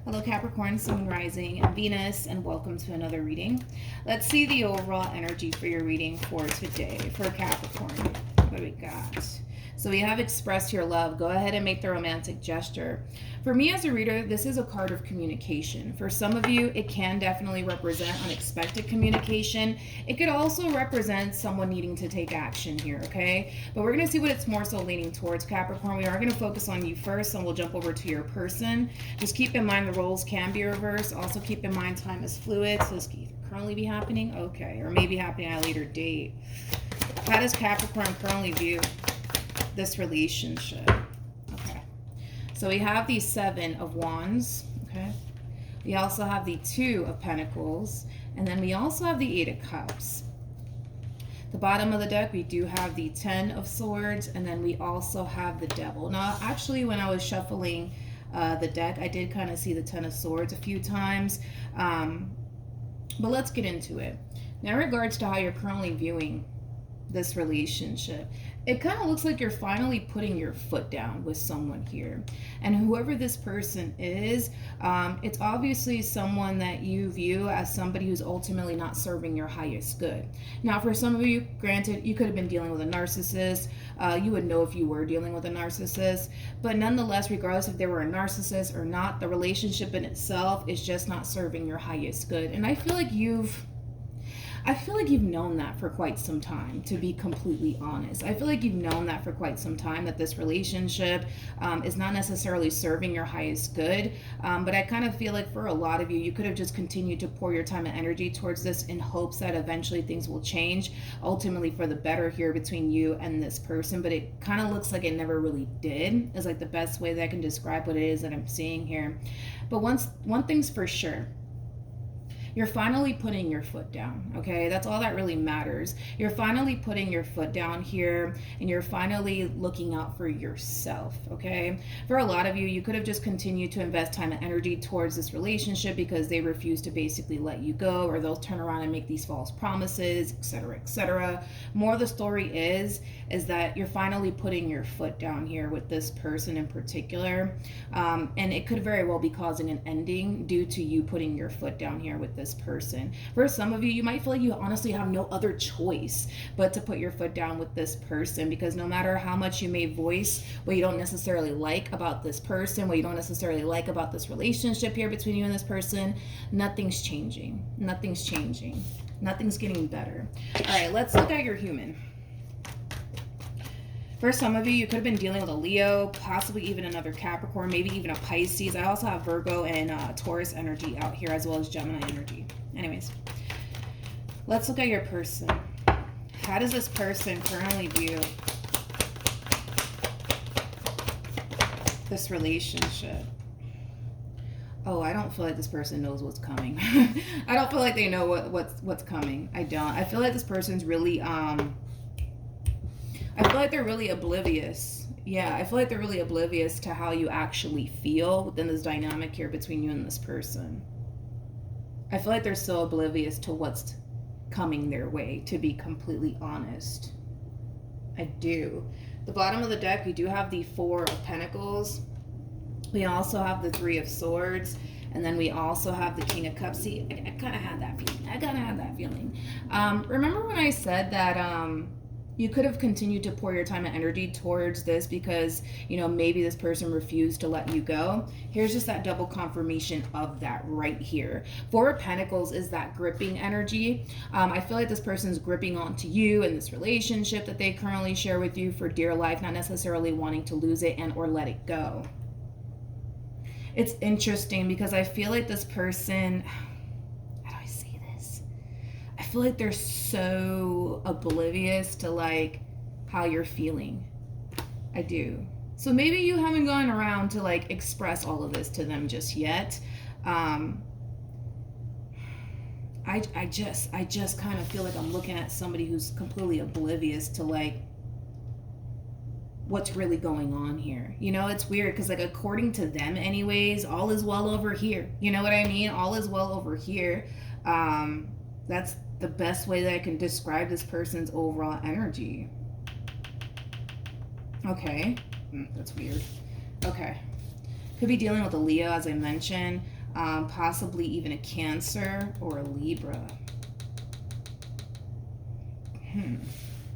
Hello Capricorn, Sun, Rising, and Venus, and welcome to another reading. Let's see the overall energy for your reading for today for Capricorn. What do we got? So we have expressed your love. Go ahead and make the romantic gesture. For me as a reader, this is a card of communication. For some of you, it can definitely represent unexpected communication. It could also represent someone needing to take action here, okay? But we're going to see what it's more so leaning towards, Capricorn. We are going to focus on you first, and we'll jump over to your person. Just keep in mind the roles can be reversed. Also keep in mind time is fluid, so this can currently be happening, okay, or maybe happening at a later date. How does Capricorn currently view this relationship? Okay, so we have the Seven of Wands, okay, we also have the Two of Pentacles, and then we also have the Eight of Cups. The bottom of the deck, we do have the Ten of Swords, and then we also have the Devil. Now actually, when I was shuffling the deck, I did kind of see the Ten of Swords a few times, but let's get into it. Now in regards to how you're currently viewing this relationship, it kind of looks like you're finally putting your foot down with someone here, and whoever this person is, it's obviously someone that you view as somebody who's ultimately not serving your highest good. Now for some of you, granted, you could have been dealing with a narcissist. You would know if you were dealing with a narcissist, but nonetheless, regardless if they were a narcissist or not, the relationship in itself is just not serving your highest good. And I feel like you've known that for quite some time, to be completely honest. I feel like you've known that for quite some time, that this relationship is not necessarily serving your highest good. But I kind of feel like for a lot of you, you could have just continued to pour your time and energy towards this in hopes that eventually things will change, ultimately for the better here between you and this person. But it kind of looks like it never really did, is like the best way that I can describe what it is that I'm seeing here. But one thing's for sure, you're finally putting your foot down, okay? That's all that really matters. You're finally putting your foot down here, and you're finally looking out for yourself, okay? For a lot of you, you could have just continued to invest time and energy towards this relationship because they refuse to basically let you go, or they'll turn around and make these false promises, etc., etc. More of the story is that you're finally putting your foot down here with this person in particular, and it could very well be causing an ending due to you putting your foot down here with this person. For some of you, you might feel like you honestly have no other choice but to put your foot down with this person, because no matter how much you may voice what you don't necessarily like about this person, what you don't necessarily like about this relationship here between you and this person, nothing's changing. Nothing's changing. Nothing's getting better. All right, let's look at your human. For some of you, you could have been dealing with a Leo, possibly even another Capricorn, maybe even a Pisces. I also have Virgo and Taurus energy out here, as well as Gemini energy. Anyways, let's look at your person. How does this person currently view this relationship? Oh, I don't feel like this person knows what's coming. I don't feel like they know what's coming. I don't. I feel like this person's really I feel like they're really oblivious. Yeah, I feel like they're really oblivious to how you actually feel within this dynamic here between you and this person. I feel like they're so oblivious to what's coming their way, to be completely honest. I do. The bottom of the deck, we do have the Four of Pentacles. We also have the Three of Swords. And then we also have the King of Cups. See, I kind of had that feeling. Remember when I said that you could have continued to pour your time and energy towards this because, you know, maybe this person refused to let you go? Here's just that double confirmation of that right here. Four of Pentacles is that gripping energy. I feel like this person's gripping onto you and this relationship that they currently share with you for dear life, not necessarily wanting to lose it and or let it go. It's interesting because I feel like this person, I feel like they're so oblivious to like how you're feeling. I do. So maybe you haven't gone around to like express all of this to them just yet. I just kind of feel like I'm looking at somebody who's completely oblivious to like what's really going on here. You know, it's weird because like according to them anyways, all is well over here. You know what I mean? All is well over here. That's the best way that I can describe this person's overall energy. Okay. That's weird. Okay. Could be dealing with a Leo, as I mentioned, possibly even a Cancer or a Libra.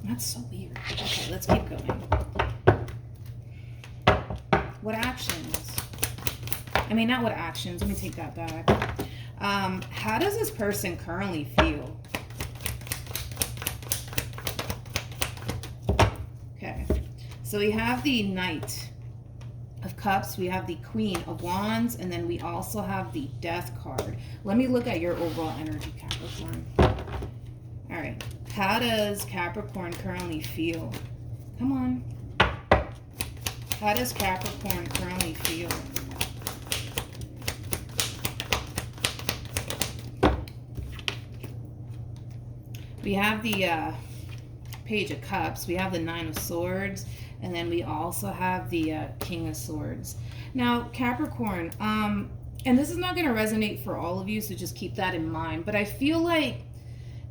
That's so weird. Okay, let's keep going. What actions? I mean, not what actions. Let me take that back. How does this person currently feel? Okay. So we have the Knight of Cups, we have the Queen of Wands, and then we also have the Death card. Let me look at your overall energy, Capricorn. All right. How does Capricorn currently feel? Come on. How does Capricorn currently feel? We have the Page of Cups. We have the Nine of Swords. And then we also have the King of Swords. Now, Capricorn, and this is not going to resonate for all of you, so just keep that in mind. But I feel like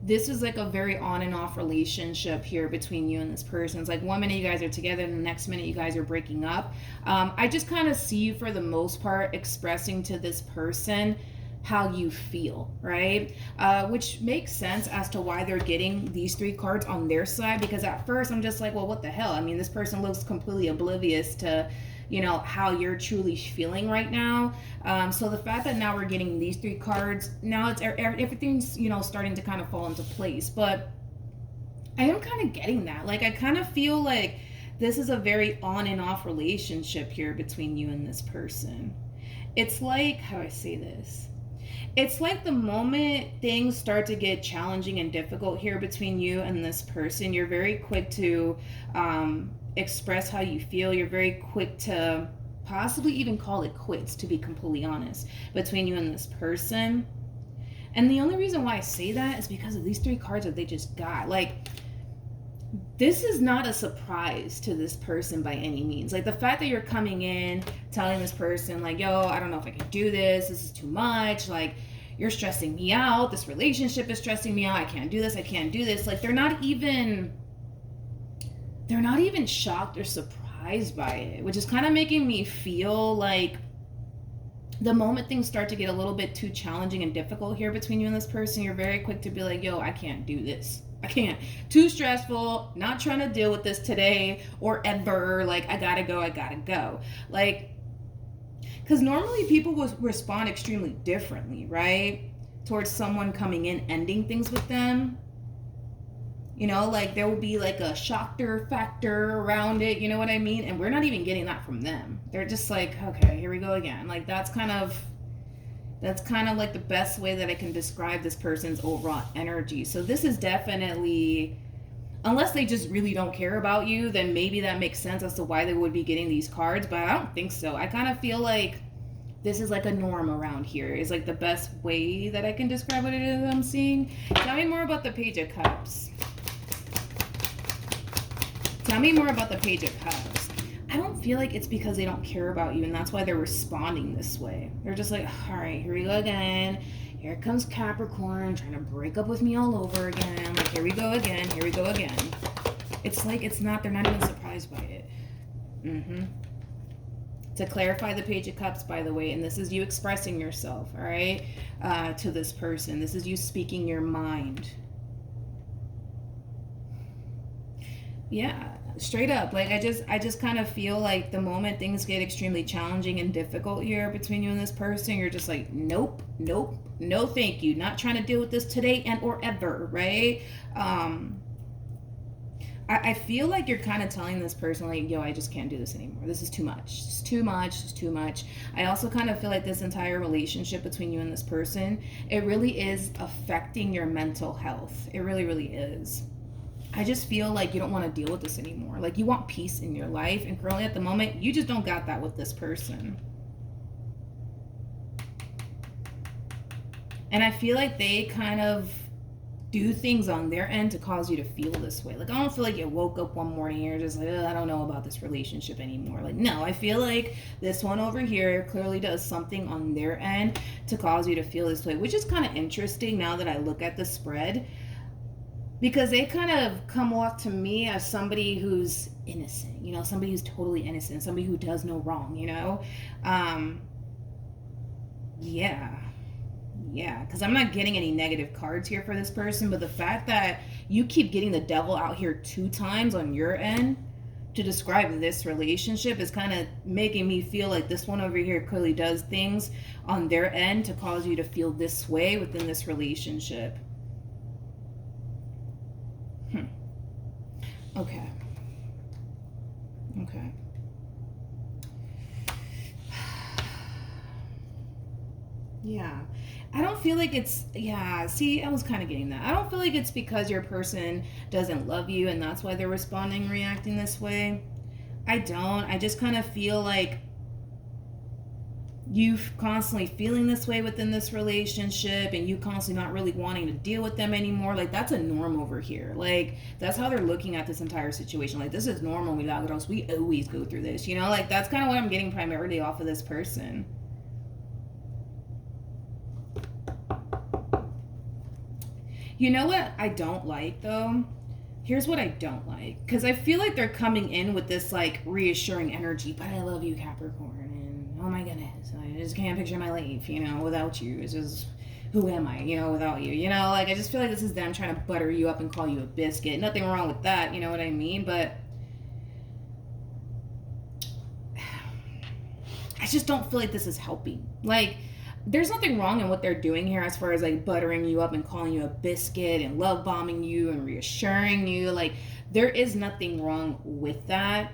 this is like a very on and off relationship here between you and this person. It's like 1 minute you guys are together and the next minute you guys are breaking up. I just kind of see you, for the most part, expressing to this person how you feel, right? Which makes sense as to why they're getting these 3 cards on their side, because at first I'm just like, well, what the hell? I mean, this person looks completely oblivious to, you know, how you're truly feeling right now. So the fact that now we're getting these 3 cards, now it's everything's, you know, starting to kind of fall into place. But I am kind of getting that. Like, I kind of feel like this is a very on and off relationship here between you and this person. It's like, how do I say this? It's like the moment things start to get challenging and difficult here between you and this person, you're very quick to express how you feel. You're very quick to possibly even call it quits, to be completely honest, between you and this person. And the only reason why I say that is because of these 3 cards that they just got. Like, this is not a surprise to this person by any means. Like, the fact that you're coming in telling this person, like, yo, I don't know if I can do this. This is too much. Like, you're stressing me out. This relationship is stressing me out. I can't do this. I can't do this. Like, they're not even shocked or surprised by it, which is kind of making me feel like the moment things start to get a little bit too challenging and difficult here between you and this person, you're very quick to be like, yo, I can't do this. I can't. Too stressful. Not trying to deal with this today or ever. Like, I gotta go. Like, because normally people will respond extremely differently, right? Towards someone coming in, ending things with them. You know, like, there will be like a shocker factor around it. You know what I mean? And we're not even getting that from them. They're just like, okay, here we go again. Like, that's kind of like the best way that I can describe this person's overall energy. So this is definitely, unless they just really don't care about you, then maybe that makes sense as to why they would be getting these cards, but I don't think so. I kind of feel like this is like a norm around here. Is like the best way that I can describe what it is I'm seeing. Tell me more about the Page of Cups. Tell me more about the Page of Cups. I don't feel like it's because they don't care about you and that's why they're responding this way. They're just like, all right, here we go again. Here comes Capricorn trying to break up with me all over again. Like, here we go again. Here we go again. It's like, they're not even surprised by it. To clarify the Page of Cups, by the way, and this is you expressing yourself, all right, to this person. This is you speaking your mind. Yeah, straight up. Like, I just kind of feel like the moment things get extremely challenging and difficult here between you and this person, you're just like, nope, no thank you. Not trying to deal with this today and or ever, right? I feel like you're kind of telling this person, like, yo, I just can't do this anymore. This is too much. It's too much. It's too much. I also kind of feel like this entire relationship between you and this person, it really is affecting your mental health. It really, really is. I just feel like you don't want to deal with this anymore. Like, you want peace in your life. And currently at the moment, you just don't got that with this person. And I feel like they kind of do things on their end to cause you to feel this way. Like, I don't feel like you woke up one morning and you're just like, I don't know about this relationship anymore. Like, no, I feel like this one over here clearly does something on their end to cause you to feel this way, which is kind of interesting now that I look at the spread, because they kind of come off to me as somebody who's innocent, you know, somebody who's totally innocent, somebody who does no wrong, you know. Yeah, because I'm not getting any negative cards here for this person, but the fact that you keep getting the devil out here 2 times on your end to describe this relationship is kind of making me feel like this one over here clearly does things on their end to cause you to feel this way within this relationship. Okay. Yeah. I don't feel like it's, yeah, see, I was kind of getting that. I don't feel like it's because your person doesn't love you and that's why they're responding, reacting this way. I don't. I just kind of feel like you constantly feeling this way within this relationship and you constantly not really wanting to deal with them anymore. Like, that's a norm over here. Like, that's how they're looking at this entire situation. Like, this is normal, milagros. We always go through this, you know? Like, that's kind of what I'm getting primarily off of this person. You know what I don't like, though? Here's what I don't like. Because I feel like they're coming in with this, like, reassuring energy. But I love you, Capricorn. And, oh, my goodness. I just can't picture my life, you know, without you. It's just, who am I, you know, without you? You know, like, I just feel like this is them trying to butter you up and call you a biscuit. Nothing wrong with that, you know what I mean? But I just don't feel like this is helping. Like, there's nothing wrong in what they're doing here as far as like buttering you up and calling you a biscuit and love bombing you and reassuring you. Like, there is nothing wrong with that.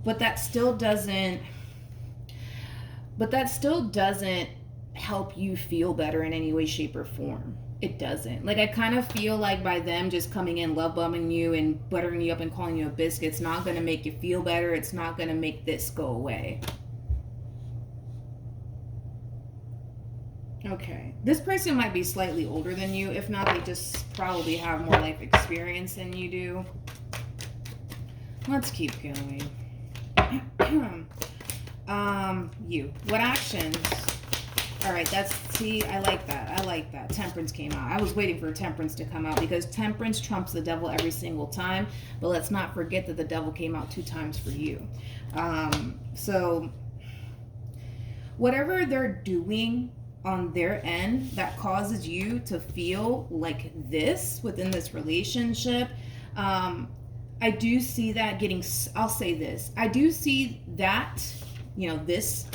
But that still doesn't help you feel better in any way, shape, or form. It doesn't. Like, I kind of feel like by them just coming in, love bombing you and buttering you up and calling you a biscuit, it's not going to make you feel better. It's not going to make this go away. Okay. This person might be slightly older than you. If not, they just probably have more life experience than you do. Let's keep going. You. What actions? All right, see, I like that. Temperance came out. I was waiting for Temperance to come out because Temperance trumps the devil every single time. But let's not forget that the devil came out 2 times for you. So whatever they're doing on their end that causes you to feel like this within this relationship, I do see that getting, I'll say this, I do see that, you know, this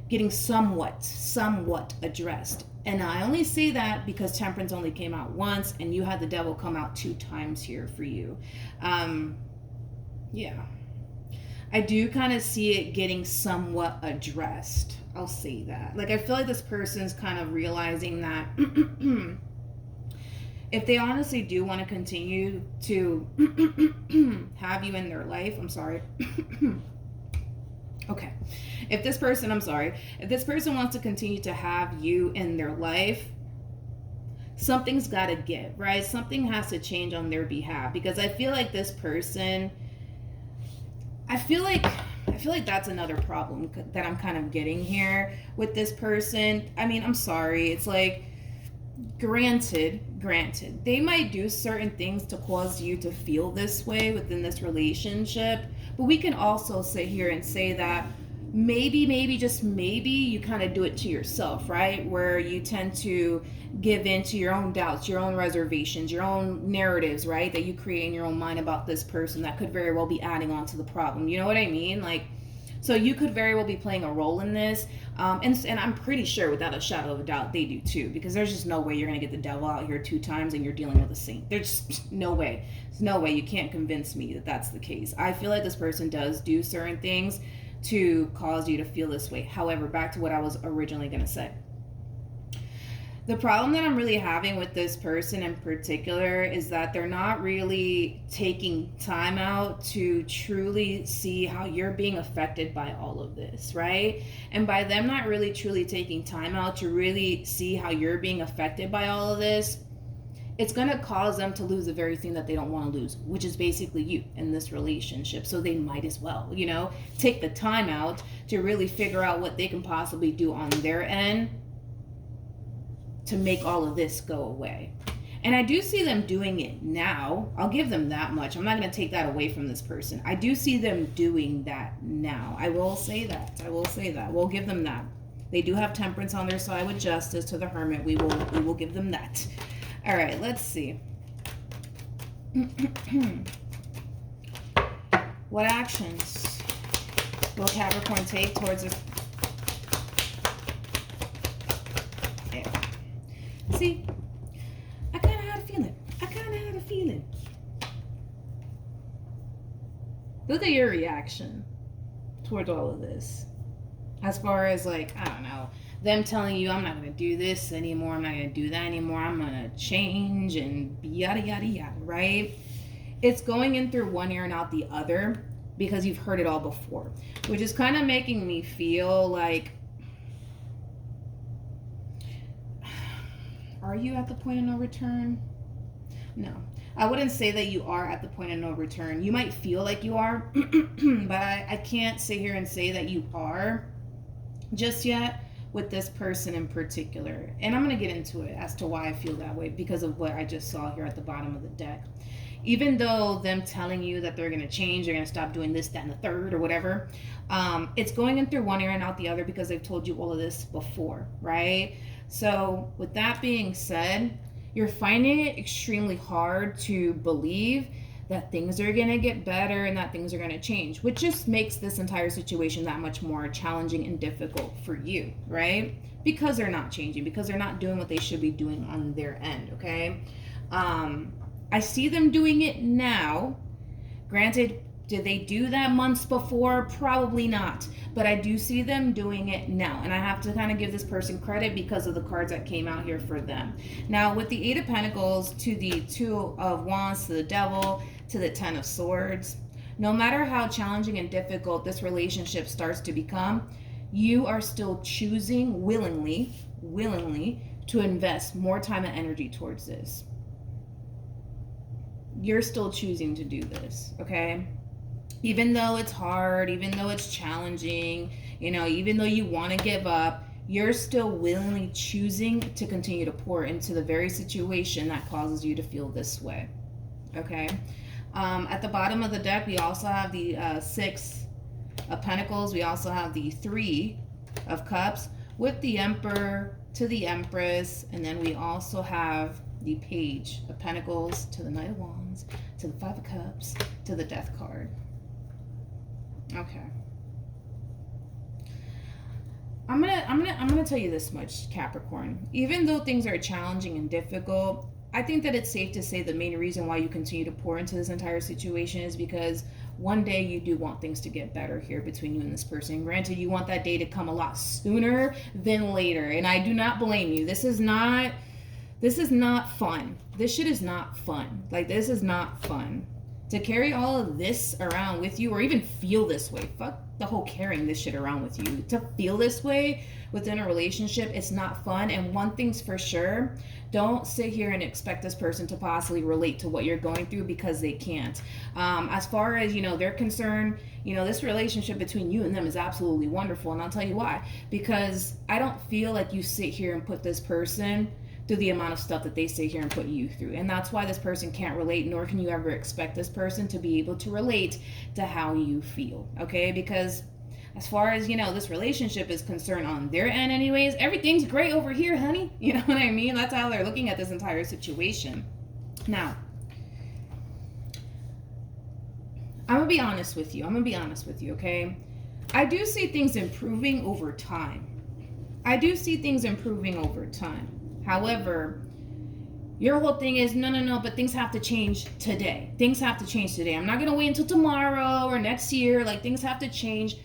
getting somewhat addressed. And I only say that because Temperance only came out once and you had the devil come out 2 times here for you. Yeah. I do kind of see it getting somewhat addressed. I'll say that. Like, I feel like this person's kind of realizing that if they honestly do want to continue to have you in their life, okay. If this person wants to continue to have you in their life, something's got to give, right? Something has to change on their behalf because I feel like this person, I feel like that's another problem that I'm kind of getting here with this person. I mean, I'm sorry. It's like, granted, they might do certain things to cause you to feel this way within this relationship, but we can also sit here and say that maybe, just maybe, you kind of do it to yourself, right? Where you tend to give in to your own doubts, your own reservations, your own narratives, right? That you create in your own mind about this person that could very well be adding on to the problem. You know what I mean? Like, so you could very well be playing a role in this. And I'm pretty sure without a shadow of a doubt they do too, because there's just no way you're going to get the devil out here 2 times and you're dealing with a saint. There's just no way. There's no way. You can't convince me that that's the case. I feel like this person does do certain things to cause you to feel this way. However, back to what I was originally going to say. The problem that I'm really having with this person in particular is that they're not really taking time out to truly see how you're being affected by all of this, right? And by them not really truly taking time out to really see how you're being affected by all of this, it's going to cause them to lose the very thing that they don't want to lose, which is basically you in this relationship. So they might as well, you know, take the time out to really figure out what they can possibly do on their end to make all of this go away. And I do see them doing it now. I'll give them that much. I'm not going to take that away from this person. I do see them doing that now. I will say that. We'll give them that. They do have temperance on their side with justice to the hermit. We will give them that. All right, let's see. What actions will Capricorn take towards this? There. See, I kind of had a feeling. Look at your reaction towards all of this. As far as like, I don't know, them telling you, I'm not going to do this anymore. I'm not going to do that anymore. I'm going to change and yada, yada, yada, right? It's going in through one ear and out the other because you've heard it all before, which is kind of making me feel like, are you at the point of no return? No, I wouldn't say that you are at the point of no return. You might feel like you are, but I can't sit here and say that you are just yet with this person in particular. And I'm going to get into it as to why I feel that way because of what I just saw here at the bottom of the deck. Even though them telling you that they're going to change, they're going to stop doing this, that, and the third or whatever, it's going in through one ear and out the other because they've told you all of this before, right? So with that being said, you're finding it extremely hard to believe that things are going to get better and that things are going to change, which just makes this entire situation that much more challenging and difficult for you, right? Because they're not changing, because they're not doing what they should be doing on their end, okay? I see them doing it now. Granted, did they do that months before? Probably not. But I do see them doing it now. And I have to kind of give this person credit because of the cards that came out here for them. Now, with the Eight of Pentacles to the Two of Wands to the Devil to the Ten of Swords, no matter how challenging and difficult this relationship starts to become, you are still choosing willingly to invest more time and energy towards this. You're still choosing to do this, okay? Even though it's hard, even though it's challenging, you know, even though you want to give up, you're still willingly choosing to continue to pour into the very situation that causes you to feel this way, okay? At the bottom of the deck, we also have the Six of Pentacles. We also have the Three of Cups with the Emperor to the Empress, and then we also have the Page of Pentacles to the Knight of Wands to the Five of Cups to the Death card. Okay. I'm gonna tell you this much, Capricorn. Even though things are challenging and difficult, I think that it's safe to say the main reason why you continue to pour into this entire situation is because one day you do want things to get better here between you and this person. Granted, you want that day to come a lot sooner than later, and I do not blame you. This is not fun. This shit is not fun. Like, this is not fun. To carry all of this around with you or even feel this way, fuck the whole carrying this shit around with you. To feel this way within a relationship, it's not fun. And one thing's for sure, don't sit here and expect this person to possibly relate to what you're going through because they can't. As far as, you know, they're concerned, you know, this relationship between you and them is absolutely wonderful. And I'll tell you why. Because I don't feel like you sit here and put this person through the amount of stuff that they sit here and put you through. And that's why this person can't relate, nor can you ever expect this person to be able to relate to how you feel, okay? Because as far as, you know, this relationship is concerned on their end anyways, everything's great over here, honey. You know what I mean? That's how they're looking at this entire situation. Now, I'm gonna be honest with you, okay? I do see things improving over time. However, your whole thing is, no, but things have to change today. I'm not going to wait until tomorrow or next year. Like, things have to change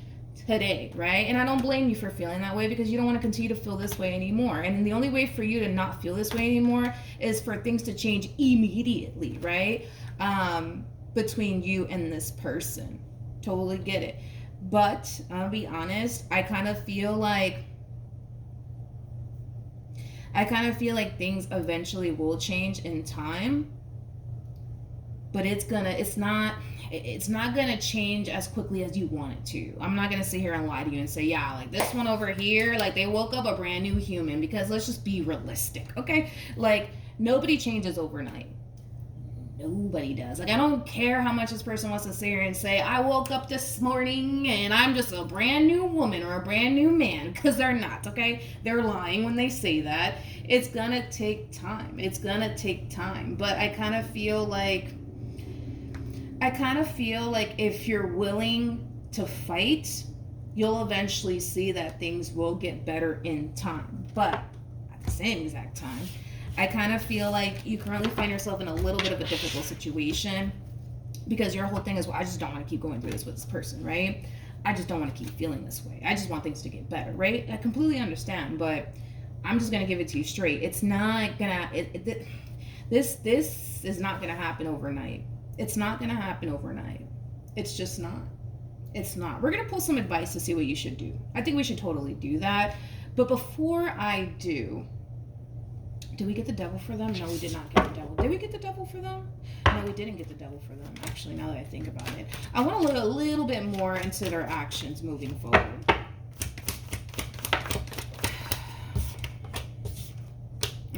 today, right? And I don't blame you for feeling that way because you don't want to continue to feel this way anymore. And the only way for you to not feel this way anymore is for things to change immediately, right? Between you and this person. Totally get it. But I'll be honest, I kind of feel like things eventually will change in time, but it's not gonna change as quickly as you want it to. I'm not gonna sit here and lie to you and say, yeah, like this one over here, like they woke up a brand new human, because let's just be realistic, okay? Like, Nobody changes overnight. Nobody does. Like, I don't care how much this person wants to sit here and say, I woke up this morning and I'm just a brand new woman or a brand new man, because they're not, okay? They're lying when they say that. It's gonna take time. It's gonna take time. But I kind of feel like if you're willing to fight, you'll eventually see that things will get better in time. But at the same exact time, I kind of feel like you currently find yourself in a little bit of a difficult situation, because your whole thing is, well, I just don't want to keep going through this with this person, right? I just don't want to keep feeling this way. I just want things to get better, right? I completely understand, but I'm just going to give it to you straight. It's not going to, this is not going to happen overnight. It's not going to happen overnight. It's just not. It's not. We're going to pull some advice to see what you should do. I think we should totally do that. But before I do, did we get the devil for them? No, we did not get the devil. Did we get the devil for them? No, we didn't get the devil for them. Actually, now that I think about it, I want to look a little bit more into their actions moving forward.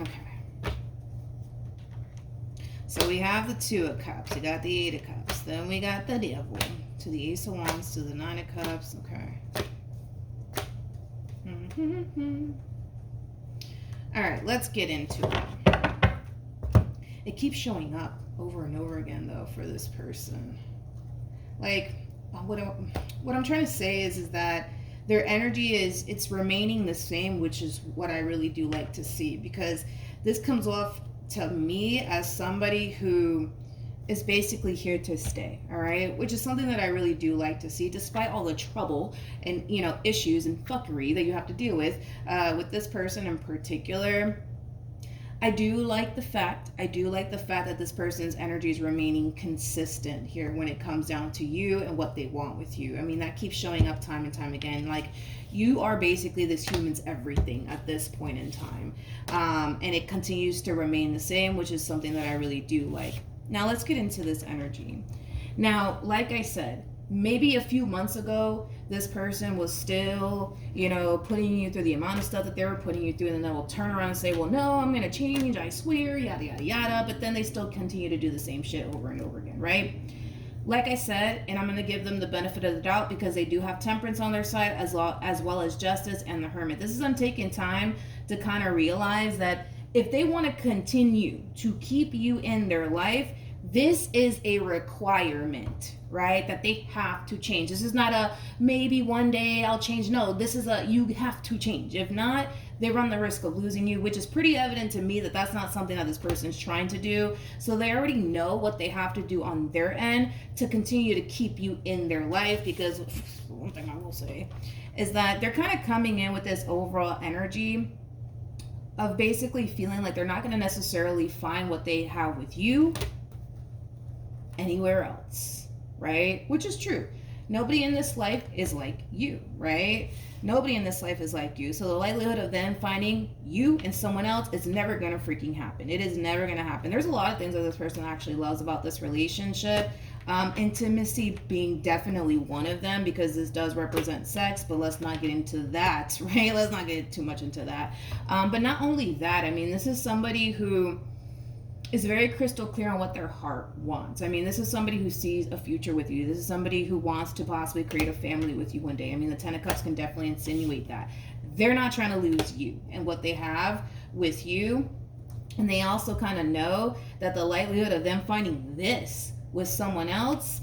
Okay. So we have the Two of Cups. We got the Eight of Cups. Then we got the devil. To the Ace of Wands. To the Nine of Cups. Okay. All right, let's get into it. It keeps showing up over and over again, though, for this person. Like, what I'm trying to say is that their energy it's remaining the same, which is what I really do like to see, because this comes off to me as somebody who is basically here to stay, all right? Which is something that I really do like to see, despite all the trouble and, issues and fuckery that you have to deal with this person in particular. I do like the fact that this person's energy is remaining consistent here when it comes down to you and what they want with you. I mean, that keeps showing up time and time again. Like, you are basically this human's everything at this point in time. And it continues to remain the same, which is something that I really do like. Now, let's get into this energy. Now, like I said, maybe a few months ago, this person was still, putting you through the amount of stuff that they were putting you through, and then they will turn around and say, well, no, I'm going to change, I swear, yada, yada, yada. But then they still continue to do the same shit over and over again, right? Like I said, and I'm going to give them the benefit of the doubt because they do have Temperance on their side as well as Justice and the Hermit. This is them taking time to kind of realize that if they want to continue to keep you in their life, this is a requirement, right? That they have to change. This is not a maybe one day I'll change. No, this is you have to change. If not, they run the risk of losing you, which is pretty evident to me that that's not something that this person is trying to do. So they already know what they have to do on their end to continue to keep you in their life, because one thing I will say is that they're kind of coming in with this overall energy of basically feeling like they're not going to necessarily find what they have with you anywhere else, right? Which is true. Nobody in this life is like you, right? Nobody in this life is like you. So the likelihood of them finding you and someone else is never going to freaking happen. It is never going to happen. There's a lot of things that this person actually loves about this relationship. Intimacy being definitely one of them, because this does represent sex, but let's not get into that, right? Let's not get too much into that. But not only that, I mean, this is somebody who is very crystal clear on what their heart wants. I mean, this is somebody who sees a future with you. This is somebody who wants to possibly create a family with you one day. I mean, the Ten of Cups can definitely insinuate that. They're not trying to lose you and what they have with you. And they also kind of know that the likelihood of them finding this with someone else,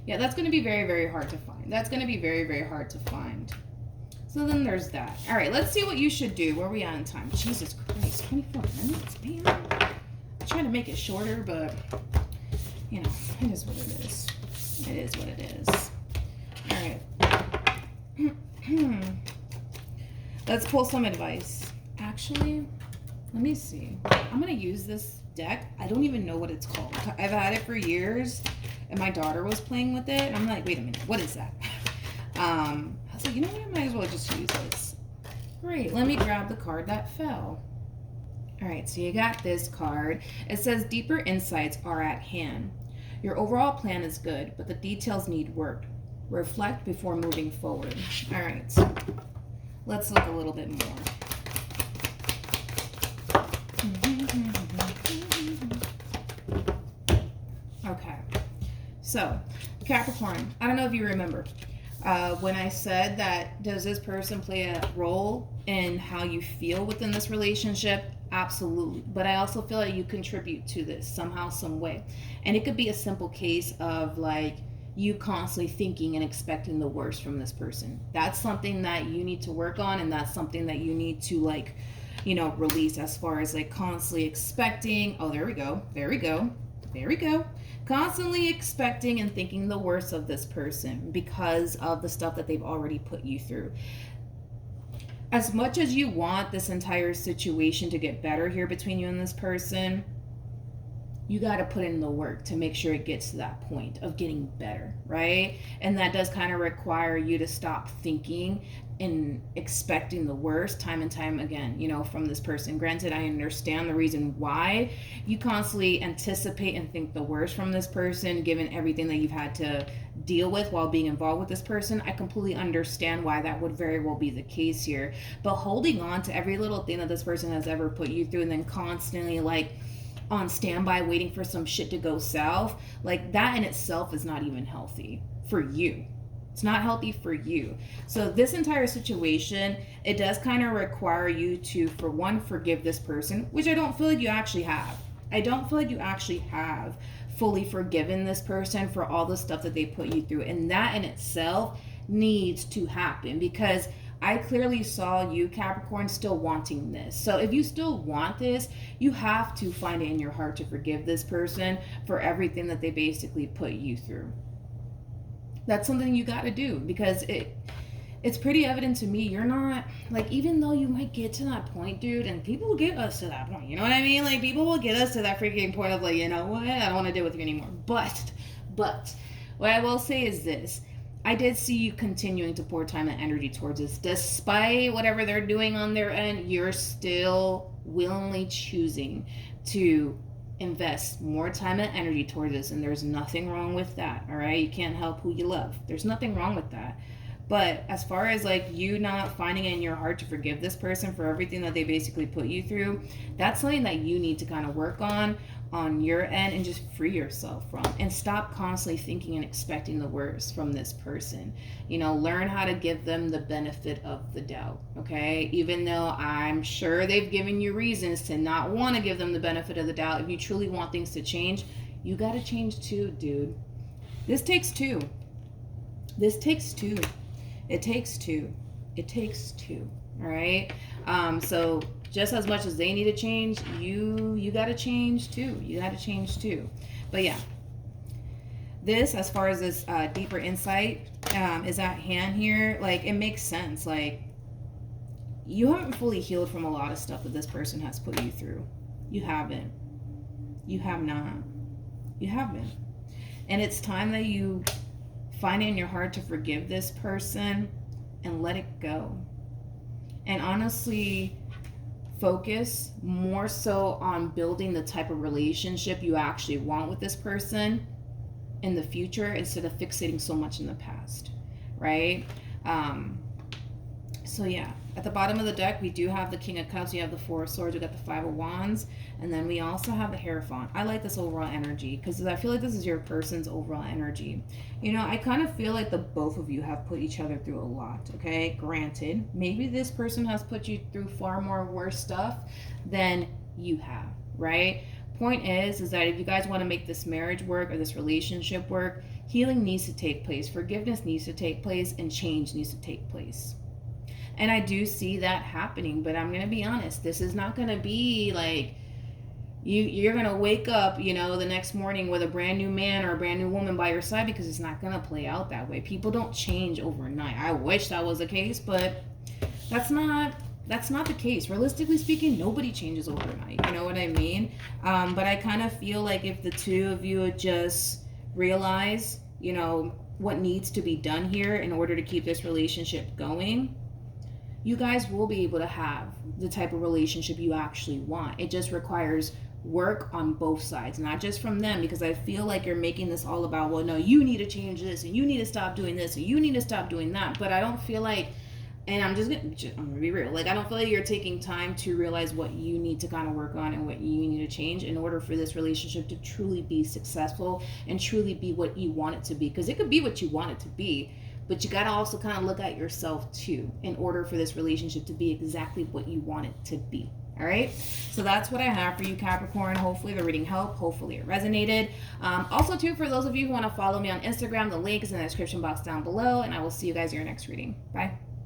yeah, that's going to be very, very hard to find. That's going to be very, very hard to find. So then there's that. All right, let's see what you should do. Where are we at in time? Jesus Christ, 24 minutes, man. Trying to make it shorter, but it is what it is. It is what it is. All right. Let's pull some advice. Actually, let me see. I'm gonna use this deck. I don't even know what it's called. I've had it for years, and my daughter was playing with it, and I'm like, wait a minute, what is that? I was like, you know what? I might as well just use this. Great. Let me grab the card that fell. All right, so you got this card. It says deeper insights are at hand. Your overall plan is good, but the details need work. Reflect before moving forward. All right, let's look a little bit more. So, Capricorn, I don't know if you remember when I said that, does this person play a role in how you feel within this relationship? Absolutely. But I also feel like you contribute to this somehow, some way. And it could be a simple case of like you constantly thinking and expecting the worst from this person. That's something that you need to work on, and that's something that you need to like, release, as far as like constantly expecting. Oh, there we go. There we go. There we go. Constantly expecting and thinking the worst of this person because of the stuff that they've already put you through. As much as you want this entire situation to get better here between you and this person, you got to put in the work to make sure it gets to that point of getting better, right? And that does kind of require you to stop thinking and expecting the worst time and time again, from this person. Granted, I understand the reason why you constantly anticipate and think the worst from this person, given everything that you've had to deal with while being involved with this person. I completely understand why that would very well be the case here. But holding on to every little thing that this person has ever put you through, and then constantly like on standby waiting for some shit to go south, like that in itself is not even healthy for you. It's not healthy for you. So this entire situation, it does kind of require you to, for one, forgive this person, which I don't feel like you actually have. I don't feel like you actually have fully forgiven this person for all the stuff that they put you through. And that in itself needs to happen, because I clearly saw you, Capricorn, still wanting this. So if you still want this, you have to find it in your heart to forgive this person for everything that they basically put you through. That's something you got to do, because it's pretty evident to me you're not, like, even though you might get to that point, dude, and people will get us to that point, you know what I mean? Like, people will get us to that freaking point of like, you know what, I don't want to deal with you anymore. But what I will say is this: I did see you continuing to pour time and energy towards this. Despite whatever they're doing on their end, you're still willingly choosing to invest more time and energy towards this. And there's nothing wrong with that, all right? You can't help who you love. There's nothing wrong with that. But as far as like you not finding it in your heart to forgive this person for everything that they basically put you through, that's something that you need to kind of work on your end and just free yourself from, and stop constantly thinking and expecting the worst from this person. Learn how to give them the benefit of the doubt, okay? Even though I'm sure they've given you reasons to not want to give them the benefit of the doubt, if you truly want things to change, you got to change too, dude. This takes two. This takes two. It takes two. It takes two. All right. So just as much as they need to change, you got to change too. You got to change too. But yeah, this, as far as this deeper insight is at hand here, like it makes sense. Like you haven't fully healed from a lot of stuff that this person has put you through. You haven't. You have not. You haven't. And it's time that you find it in your heart to forgive this person and let it go. And honestly, focus more so on building the type of relationship you actually want with this person in the future, instead of fixating so much in the past, right? So yeah, at the bottom of the deck, we do have the King of Cups, we have the Four of Swords, we got the Five of Wands, and then we also have the Hierophant. I like this overall energy because I feel like this is your person's overall energy. I kind of feel like the both of you have put each other through a lot, okay? Granted, maybe this person has put you through far more worse stuff than you have, right? Point is that if you guys want to make this marriage work or this relationship work, healing needs to take place, forgiveness needs to take place, and change needs to take place. And I do see that happening, but I'm going to be honest. This is not going to be like you're going to wake up, the next morning with a brand new man or a brand new woman by your side, because it's not going to play out that way. People don't change overnight. I wish that was the case, but that's not the case. Realistically speaking, nobody changes overnight. You know what I mean? But I kind of feel like if the two of you would just realize, what needs to be done here in order to keep this relationship going, you guys will be able to have the type of relationship you actually want. It just requires work on both sides, not just from them, because I feel like you're making this all about, well, no, you need to change this, and you need to stop doing this, and you need to stop doing that. But I don't feel like And I'm gonna be real. Like, I don't feel like you're taking time to realize what you need to kind of work on and what you need to change in order for this relationship to truly be successful and truly be what you want it to be. Because it could be what you want it to be, but you gotta also kind of look at yourself too in order for this relationship to be exactly what you want it to be. All right, so that's what I have for you, Capricorn. Hopefully the reading helped. Hopefully it resonated. Also, too, for those of you who want to follow me on Instagram, the link is in the description box down below, and I will see you guys in your next reading. Bye.